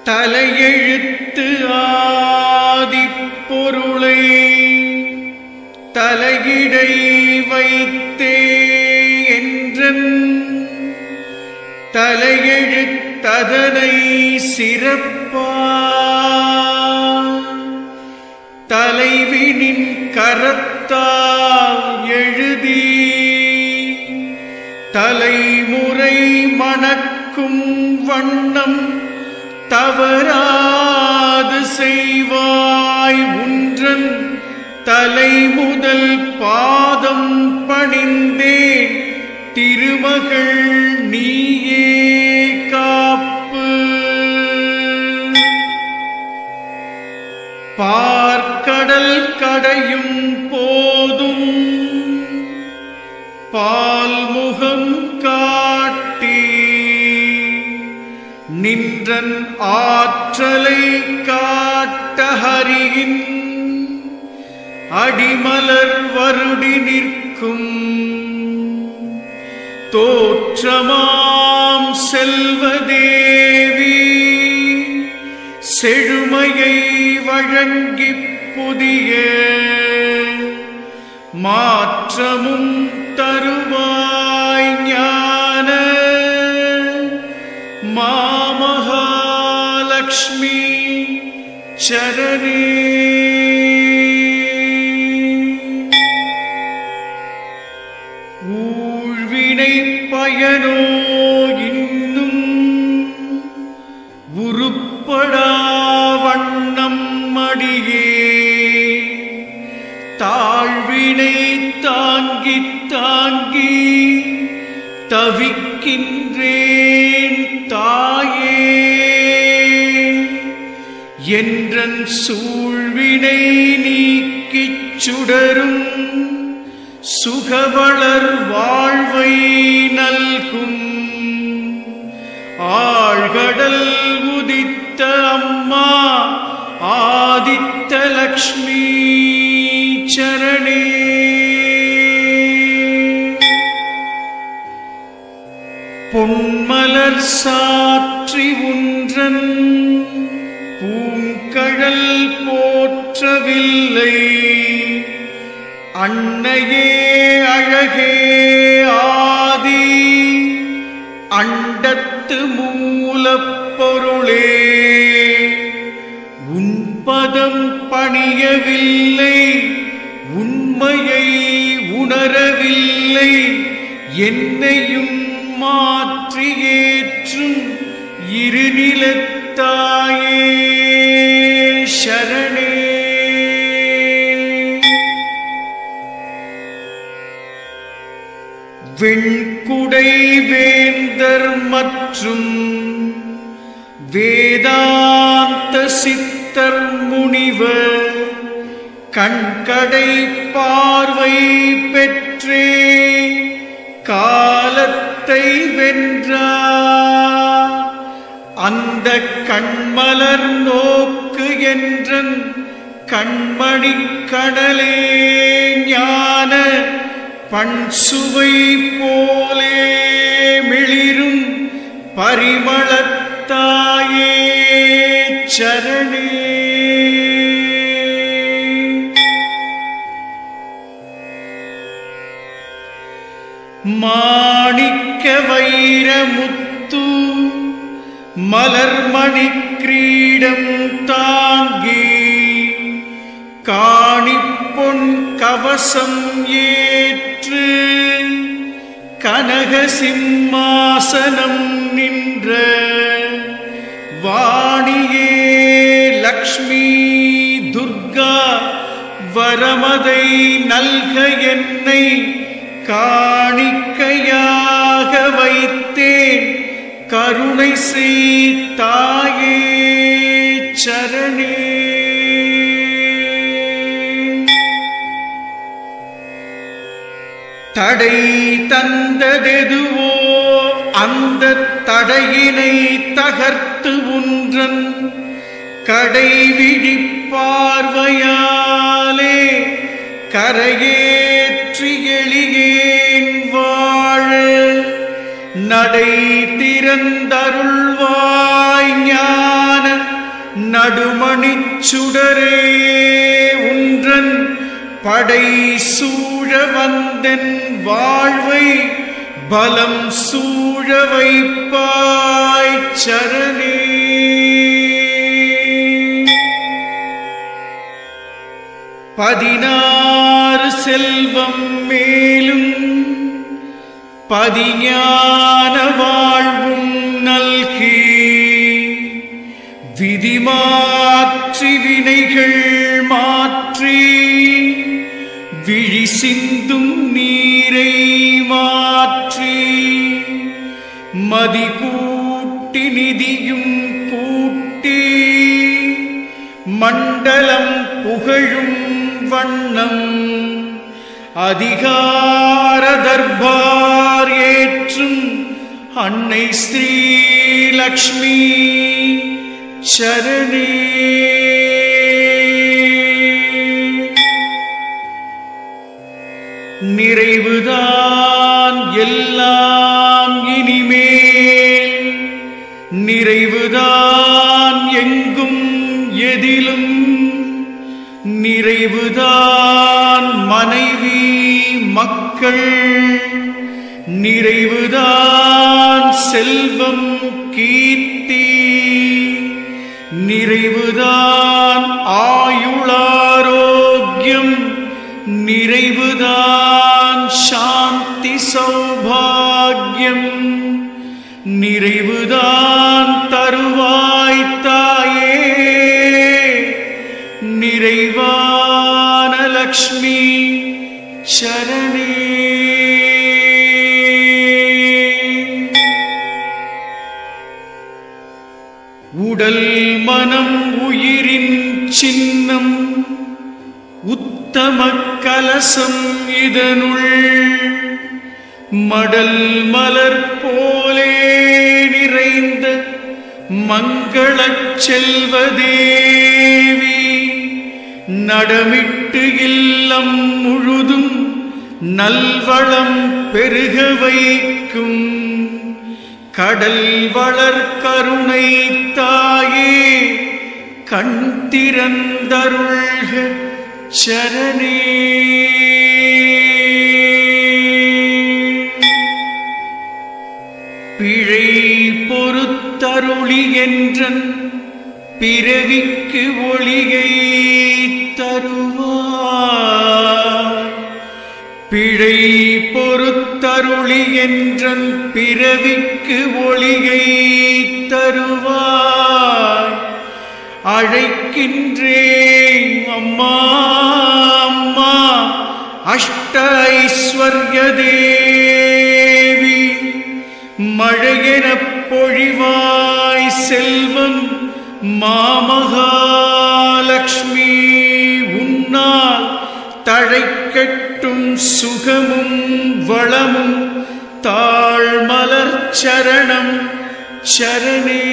தலையெழுத்து ஆதிப்பொருளை தலையிடை வைத்தே என்றன் தலையெழுத்ததனை சிறப்பா தலைவினின் கரத்தால் எழுதி தலைமுறை மணக்கும் வண்ணம் தவறாது செய்வாய் உன்றன் தலைமுதல் பாதம் பணிந்தே திருமகள் நீயே காப்பு. பார்க்கடல் கடையும் போதும் பால்முகம் காட்டி நின்றன் ஆற்றலை காட்ட ஹரியின் அடிமலர் வருடி நிற்கும் தோற்றமாம் செல்வதேவி செழுமையை வழங்கி புதிய மாற்றமும் தருவாய் ஞான மாமகாலக்ஷ்மி சரணே. ஊழ்வினை பயனோ இன்னும் உருப்படா வண்ணம் அடியே தாழ்வினை தாங்கி தாங்கி தவிக்கின்றேன் தாயே என்றன் சூழ்வினை நீக்கிச் சுடரும் சுகவளர் வாழ்வை நல்கும் ஆழ்கடல் உதித்த அம்மா ஆதித்த லக்ஷ்மி சரணே. பொன்மலர் சாற்றி உன்றன் பூங்கழல் போற்றவில்லை அன்னையே அழகே ஆதி அண்டத்து மூலப்பொருளே உன்பதம் பணியவில்லை உண்மையை உணரவில்லை என்னையும் மாற்றி ஏற்றும் இருநிலத்தாயே சரணே. வெண்குடை வேந்தர் மற்றும் வேதாந்த சித்தர் முனிவர் கண்கடை பார்வை பெற்றே காலத்தை வென்றார் அந்த கண்மலர் நோக்கு என்றன் கண்மணி கடலே ஞான பண்சுவை போலே மிளிரும் பரிமளத்தாயே சரணே. மாணிக்க வைரமுத்து மலர்மணி கிரீடம் தாங்கி காணிப்பொன் கவசம் ஏற்று கனக சிம்மாசனம் நின்ற வாணியே லக்ஷ்மி துர்கா வரமதை நல்க என்னை காணிக்கையாக வைத்தேன் கருணை செய் தாயே சரணே. தடை தந்ததெதுவோ அந்த தடையினை தகர்த்து உன்றன் கடைவிழி பார்வையாலே கரையேற்றி எளியேன் வாழ நடை திறந்தருள்வாய் ஞான நடுமணிச் சுடரே உன்றன் படை சூழ வந்தென் வாழ்வை பலம் சூழ வைப்பாய் சரணே. பதினாறு செல்வம் மேலும் பதிஞான வாழ்வும் நல்கி விதி மாற்றி வினைகள் மாற்றி விழி சிந்தும் நீரை மாற்றி மதி கூட்டி நிதியும் கூட்டி மண்டலம் புகழும் வண்ணம் அதிகார தர்பார் ஏற்றும் அன்னை ஸ்ரீ லக்ஷ்மி சரணே. நிறைவுதான் எல்லாம் இனிமேல், நிறைவுதான் எங்கும் எதிலும், நிறைவுதான் மனைவி மக்கள், நிறைவுதான் செல்வம் கீர்த்தி, நிறைவுதான் ஆயுளாரோக்கியம், நிறைவுதான் சாந்தி சௌபாகியம், நிறைவுதான் தருவாய் தாயே நிறைவான லக்ஷ்மி சரணே. உடல் மனம் உயிரின் சின்னம் உத்தம கலசம் இதனுள் மடல் மலர் போலே நிறைந்த மங்களச் செல்வதேவி நடமிட்டு இல்லம் முழுதும் நல்வளம் பெருக வைக்கும் கடல் வளர் கருணை தாயே கண் திறந்தருள்க சரணே. பிழை பொறுத்தருளி என்றன் பிறவிக்கு ஒளியை தருவார், பிழை பொறுத்தருளி என்றன் பிறவிக்கு ஒளியை தருவார். அழைக்கின்றேன் அம்மா அம்மா அஷ்ட ஐஸ்வர்ய தேவி, மழையெனப் பொழிவாய் செல்வம் மாமகாலக்ஷ்மி, உன்னால் தழைக்கட்டும் சுகமும் வளமும் தாழ்மலர் சரணம் சரணே.